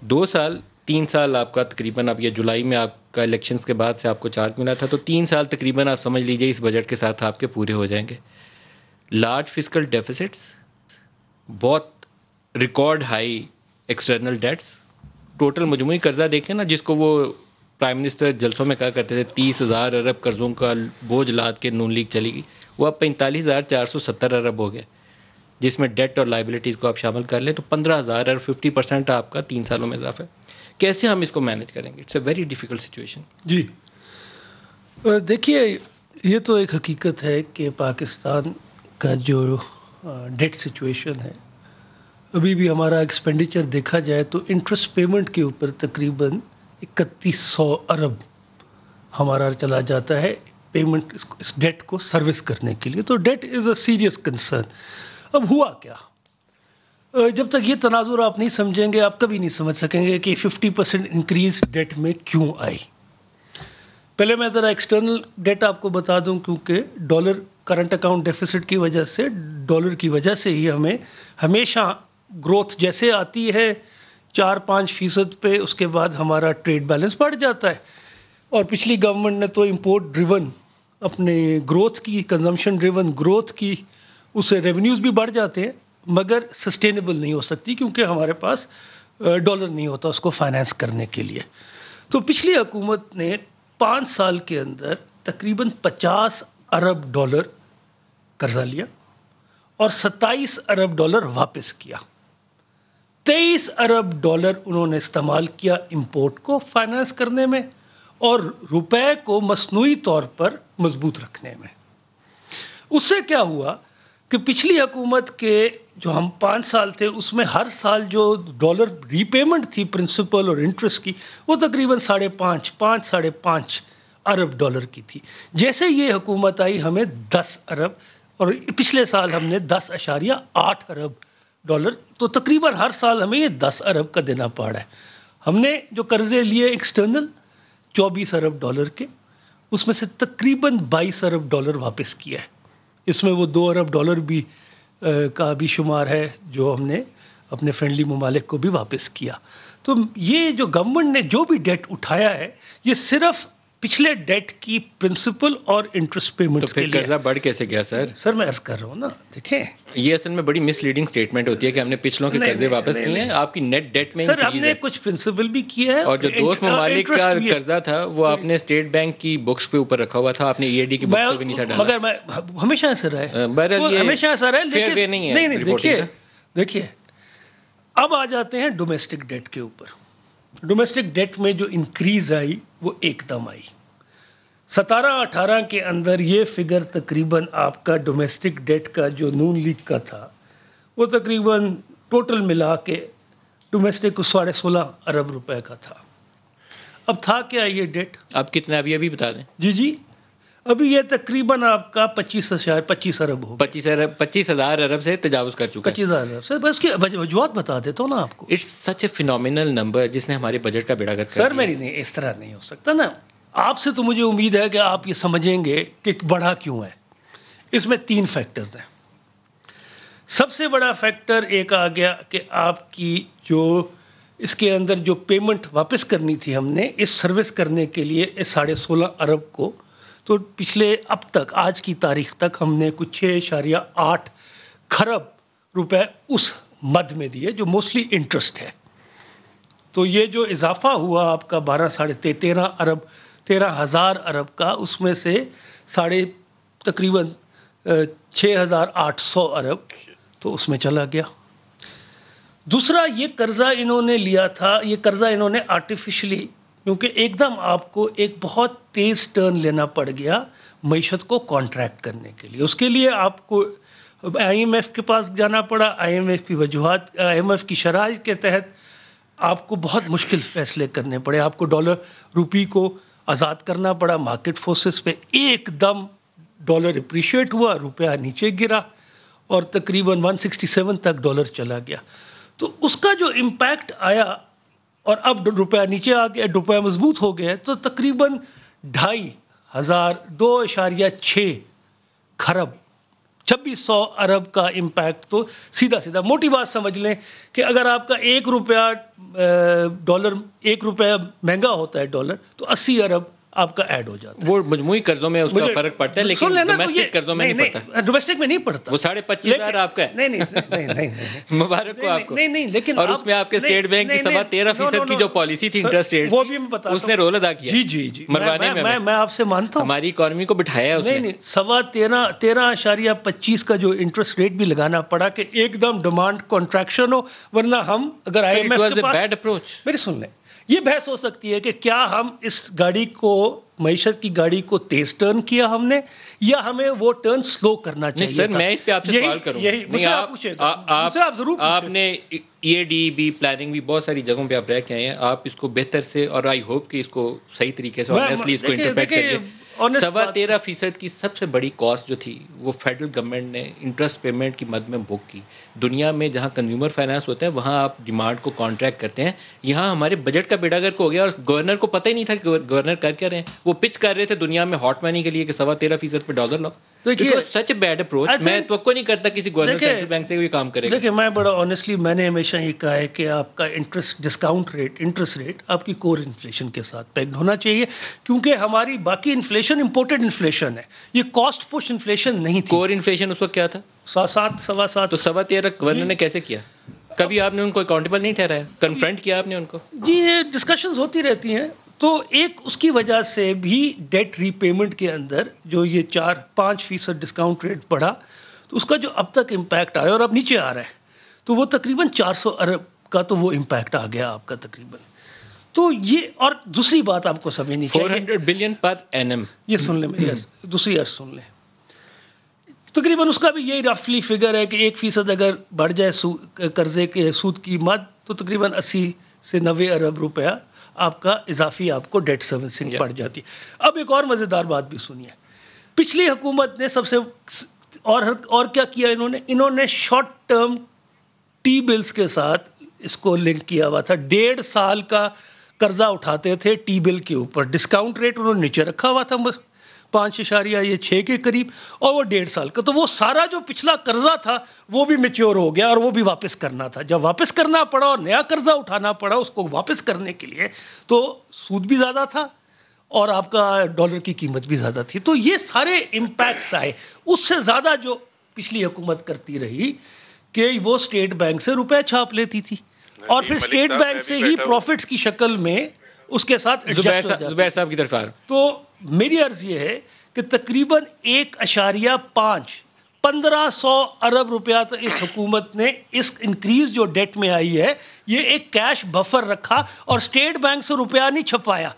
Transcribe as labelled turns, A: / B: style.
A: 2 سال 3 سال آپ کا تقریباً اب یہ جولائی میں آپ کا الیکشنز کے بعد سے آپ کو چارج ملا تھا، تو 3 سال تقریباً آپ سمجھ لیجیے اس بجٹ کے ساتھ آپ کے پورے ہو جائیں گے. لارج فسکل ڈیفیسٹس، بہت record high external debts, total مجموعی قرضہ دیکھیں نا، جس کو وہ پرائم منسٹر جلسوں میں کہا کرتے تھے 30,000 ارب قرضوں کا بوجھ لاد کے نون لیگ چلی گئی، وہ اب 45,470 ارب ہو گیا، جس میں ڈیٹ اور لائبلٹیز کو آپ شامل کر لیں تو 15,000 اور 50% آپ کا 3 سالوں میں اضافہ ہے. کیسے ہم اس کو مینیج کریں گے؟ It's a very difficult situation.
B: جی دیکھیے، یہ تو ایک حقیقت ہے کہ پاکستان کا جو ڈیٹ سچویشن ہے، ابھی بھی ہمارا ایکسپینڈیچر دیکھا جائے تو انٹرسٹ پیمنٹ کے اوپر تقریباً 3100 ارب ہمارا چلا جاتا ہے پیمنٹ اس ڈیٹ کو سروس کرنے کے لیے. تو debt is a serious concern. اب ہوا کیا؟ جب تک یہ تناظر آپ نہیں سمجھیں گے، آپ کبھی نہیں سمجھ سکیں گے کہ 50% انکریز ڈیٹ میں کیوں آئی. پہلے میں ذرا ایکسٹرنل ڈیٹ آپ کو بتا دوں، کیونکہ ڈالر کرنٹ اکاؤنٹ ڈیفیسٹ کی وجہ سے، ڈالر کی وجہ سے ہی ہمیں ہمیشہ گروتھ جیسے آتی ہے 4-5% پہ، اس کے بعد ہمارا ٹریڈ بیلنس بڑھ جاتا ہے. اور پچھلی گورنمنٹ نے تو امپورٹ ڈریون اپنے گروتھ کی، کنزمپشن ڈریون گروتھ کی، اس سے ریونیوز بھی بڑھ جاتے ہیں، مگر سسٹینیبل نہیں ہو سکتی کیونکہ ہمارے پاس ڈالر نہیں ہوتا اس کو فائنینس کرنے کے لیے. تو پچھلی حکومت نے 5 سال کے اندر تقریباً 50 ارب ڈالر قرضہ لیا اور 27 ارب ڈالر واپس کیا. 23 ارب ڈالر انہوں نے استعمال کیا امپورٹ کو فائنینس کرنے میں اور روپے کو مصنوعی طور پر مضبوط رکھنے میں. اس سے کیا ہوا کہ پچھلی حکومت کے جو ہم 5 سال تھے، اس میں ہر سال جو ڈالر ری پیمنٹ تھی پرنسپل اور انٹرسٹ کی، وہ تقریباً 5.5 ارب ڈالر کی تھی. جیسے یہ حکومت آئی ہمیں 10 ارب، اور پچھلے سال ہم نے 10.8 ارب ڈالر، تو تقریباً ہر سال ہمیں یہ 10 ارب کا دینا پڑا ہے. ہم نے جو قرضے لیے ایکسٹرنل 24 ارب ڈالر کے، اس میں سے تقریباً 22 ارب ڈالر واپس کیا ہے. اس میں وہ 2 ارب ڈالر بھی کا بھی شمار ہے جو ہم نے اپنے فرینڈلی ممالک کو بھی واپس کیا. تو یہ جو گورنمنٹ نے جو بھی ڈیٹ اٹھایا ہے، یہ صرف پچھلے ڈیٹ کی پرنسپل اور انٹرسٹ پیمنٹس کے لیے.
A: قرضہ بڑھ کیسے گیا سر؟
B: سر میں عرض کر رہا ہوں نا، دیکھیں
A: یہ اصل میں بڑی مس لیڈنگ سٹیٹمنٹ ہوتی ہے کہ ہم نے پچھلوں کے قرضے واپس کیے ہیں. آپ کی نیٹ ڈیٹ میں
B: سر ہم نے کچھ پرنسپل بھی کیا ہے،
A: اور جو دوست ممالک کا قرضہ تھا وہ آپ نے اسٹیٹ بینک کی بکس کے اوپر رکھا ہوا تھا، آپ نے ای اے ڈی کی بکس پہ بھی نہیں تھا ڈالا.
B: مگر میں ہمیشہ ایسا رہا ہے، ہمیشہ ایسا رہا ہے. لیکن نہیں، دیکھیے اب آ جاتے ہیں ڈومیسٹک ڈیٹ کے اوپر. ڈومیسٹک ڈیٹ میں جو انکریز آئی وہ ایک دم آئی. 17-18 کے اندر یہ فگر تقریباً آپ کا ڈومیسٹک ڈیٹ کا جو نون لیگ کا تھا، وہ تقریباً ٹوٹل ملا کے ڈومیسٹک کو 16.5 ارب روپے کا تھا. اب تھا کیا یہ ڈیٹ؟
A: اب کتنا ابھی بتا دیں.
B: جی ابھی یہ تقریباً آپ کا 25 ارب ہو.
A: 25,000 ارب سے تجاوز کر چکا.
B: 25,000 ارب سے. بس کی وجوہات بتا دیتا ہوں نا آپ کو.
A: It's such a phenomenal number جس نے ہمارے بجٹ کا بیڑا گرک کر دیا.
B: سر میری نہیں، اس طرح نہیں ہو سکتا نا. آپ سے تو مجھے امید ہے کہ آپ یہ سمجھیں گے کہ بڑھا کیوں ہے. اس میں 3 فیکٹرز ہیں. سب سے بڑا فیکٹر ایک آ گیا کہ آپ کی جو اس کے اندر جو پیمنٹ واپس کرنی تھی ہم نے اس سروس کرنے کے لیے 16.5 ارب کو، تو پچھلے اب تک آج کی تاریخ تک ہم نے کچھ 6.8 کھرب روپے اس مد میں دیے جو موسٹلی انٹرسٹ ہے. تو یہ جو اضافہ ہوا آپ کا 13,000 ارب کا، اس میں سے تقریباً 6,800 ارب تو اس میں چلا گیا. دوسرا، یہ قرضہ انہوں نے لیا تھا، یہ قرضہ انہوں نے آرٹیفیشلی، کیونکہ ایک دم آپ کو ایک بہت تیز ٹرن لینا پڑ گیا معیشت کو کانٹریکٹ کرنے کے لیے. اس کے لیے آپ کو آئی ایم ایف کے پاس جانا پڑا. آئی ایم ایف کی وجوہات، آئی ایم ایف کی شرائط کے تحت آپ کو بہت مشکل فیصلے کرنے پڑے. آپ کو ڈالر روپی کو آزاد کرنا پڑا مارکیٹ فورسز پہ. ایک دم ڈالر اپریشیٹ ہوا، روپیہ نیچے گرا اور تقریباً 167 تک ڈالر چلا گیا. تو اس کا جو امپیکٹ آیا، اور اب روپیہ نیچے آ گیا، روپیہ مضبوط ہو گیا، تو تقریباً 2.5 کھرب 2600 ارب کا امپیکٹ تو سیدھا سیدھا موٹی بات سمجھ لیں کہ اگر آپ کا ایک روپیہ مہنگا ہوتا ہے ڈالر تو 80 ارب آپ کا ایڈ ہو جاتا ہے.
A: وہ مجموعی قرضوں میں اس کا فرق پڑتا ہے لیکن ڈومیسٹک قرضوں میں نہیں پڑتا.
B: ڈومیسٹک میں نہیں پڑتا.
A: وہ 25,500 آپ کا ہے.
B: نہیں
A: مبارک ہو آپ کو.
B: نہیں لیکن
A: اور اس میں آپ کے اسٹیٹ بینک کی 13% کی جو پالیسی تھی انٹرسٹ ریٹ
B: وہ بھی میں بتا
A: اس نے رول ادا کیا.
B: جی
A: مروانے
B: میں آپ سے مانتا ہوں
A: ہماری اکانومی کو بٹھایا اس نے.
B: نہیں 13.25 کا جو انٹرسٹ ریٹ بھی لگانا پڑا کہ ایک دم ڈیمانڈ کانٹریکشن ہو, ورنہ ہم اگر آئی ایم ایف کے پاس میری سن لیں یہ بحث ہو سکتی ہے کہ کیا ہم اس گاڑی کو معیشت کی گاڑی کو تیز ٹرن کیا ہم نے یا ہمیں وہ ٹرن سلو کرنا چاہیے.
A: سر میں اس پہ آپ سے سوال کروں آپ نے EAD پلاننگ بھی بہت ساری جگہوں پہ آپ رہ کے آئے ہیں, آپ اس کو بہتر سے اور آئی ہوپ کہ اس کو صحیح طریقے سے آنیسٹلی اس کو انٹرپریٹ کریے. 13% کی سب سے بڑی کاسٹ جو تھی وہ فیڈرل گورنمنٹ نے انٹرسٹ پیمنٹ کی مد میں بک کی. دنیا میں جہاں کنزیومر فائنانس ہوتا ہے وہاں آپ ڈیمانڈ کو کانٹریکٹ کرتے ہیں. یہاں ہمارے بجٹ کا بیڑا گرک ہو گیا اور گورنر کو پتہ ہی نہیں تھا کہ گورنر کر کیا رہے ہیں. وہ پچ کر رہے تھے دنیا میں ہاٹ منی کے لیے کہ 13.25% پہ ڈالر لاؤ. سچ اے بیڈ اپروچ. میں توقع نہیں کرتا کسی گورنر سینٹرل بینک سے کوئی کام کرے گا.
B: دیکھیں میں بڑا آنیسٹلی میں نے ہمیشہ یہ کہا ہے کہ آپ کا انٹرسٹ ریٹ آپ کی کور انفلیشن کے ساتھ پیگڈ ہونا چاہیے, کیونکہ ہماری باقی انفلیشن امپورٹڈ انفلیشن ہے, یہ کاسٹ پش انفلیشن نہیں تھی.
A: کور انفلیشن اس وقت کیا تھا
B: 7.7.
A: تو 13.25 گورنر نے کیسے کیا؟ کبھی آپ نے ان کو اکاؤنٹیبل نہیں ٹھہرایا, کنفرنٹ کیا آپ نے ان کو؟
B: جی یہ ڈسکشنز ہوتی رہتی ہیں. تو ایک اس کی وجہ سے بھی ڈیٹ ری پیمنٹ کے اندر جو یہ 4-5% ڈسکاؤنٹ ریٹ بڑھا تو اس کا جو اب تک امپیکٹ آیا اور اب نیچے آ رہا ہے تو وہ تقریباً 400 ارب کا تو وہ امپیکٹ آ گیا آپ کا تقریباً. تو یہ اور دوسری بات آپ کو سمجھنی چاہیے
A: 400 بلین پر اینم.
B: یہ سن لیں میری دوسری عرض سن لیں. تقریباً اس کا بھی یہی رفلی فگر ہے کہ 1% اگر بڑھ جائے قرضے کے سود کی مد تو تقریباً 80 سے 90 ارب روپیہ آپ کا اضافی آپ کو ڈیٹ سروسنگ پڑ جاتی ہے. اب ایک اور مزیدار بات بھی سنیے. پچھلی حکومت نے سب سے اور کیا کیا انہوں نے شارٹ ٹرم ٹی بلز کے ساتھ اس کو لنک کیا ہوا تھا. 1.5 سال کا قرضہ اٹھاتے تھے ٹی بل کے اوپر, ڈسکاؤنٹ ریٹ انہوں نے نیچے رکھا ہوا تھا 5.6 کے قریب, اور وہ 1.5 سال کا. تو وہ سارا جو پچھلا قرضہ تھا وہ بھی میچور ہو گیا اور وہ بھی واپس کرنا تھا. جب واپس کرنا پڑا اور نیا قرضہ اٹھانا پڑا اس کو واپس کرنے کے لیے تو سود بھی زیادہ تھا اور آپ کا ڈالر کی قیمت بھی زیادہ تھی. تو یہ سارے امپیکٹس آئے. اس سے زیادہ جو پچھلی حکومت کرتی رہی کہ وہ اسٹیٹ بینک سے روپے چھاپ لیتی تھی اور پھر اسٹیٹ بینک سے ہی پروفٹس کی شکل میں اس کے ساتھ
A: زبیر صاحب کی طرف آ رہا.
B: تو میری عرض یہ ہے کہ تقریباً 1.5 1500 ارب روپیہ تو اس حکومت نے اس انکریز جو ڈیٹ میں آئی ہے یہ ایک کیش بفر رکھا اور اسٹیٹ بینک سے روپیہ نہیں چھپایا.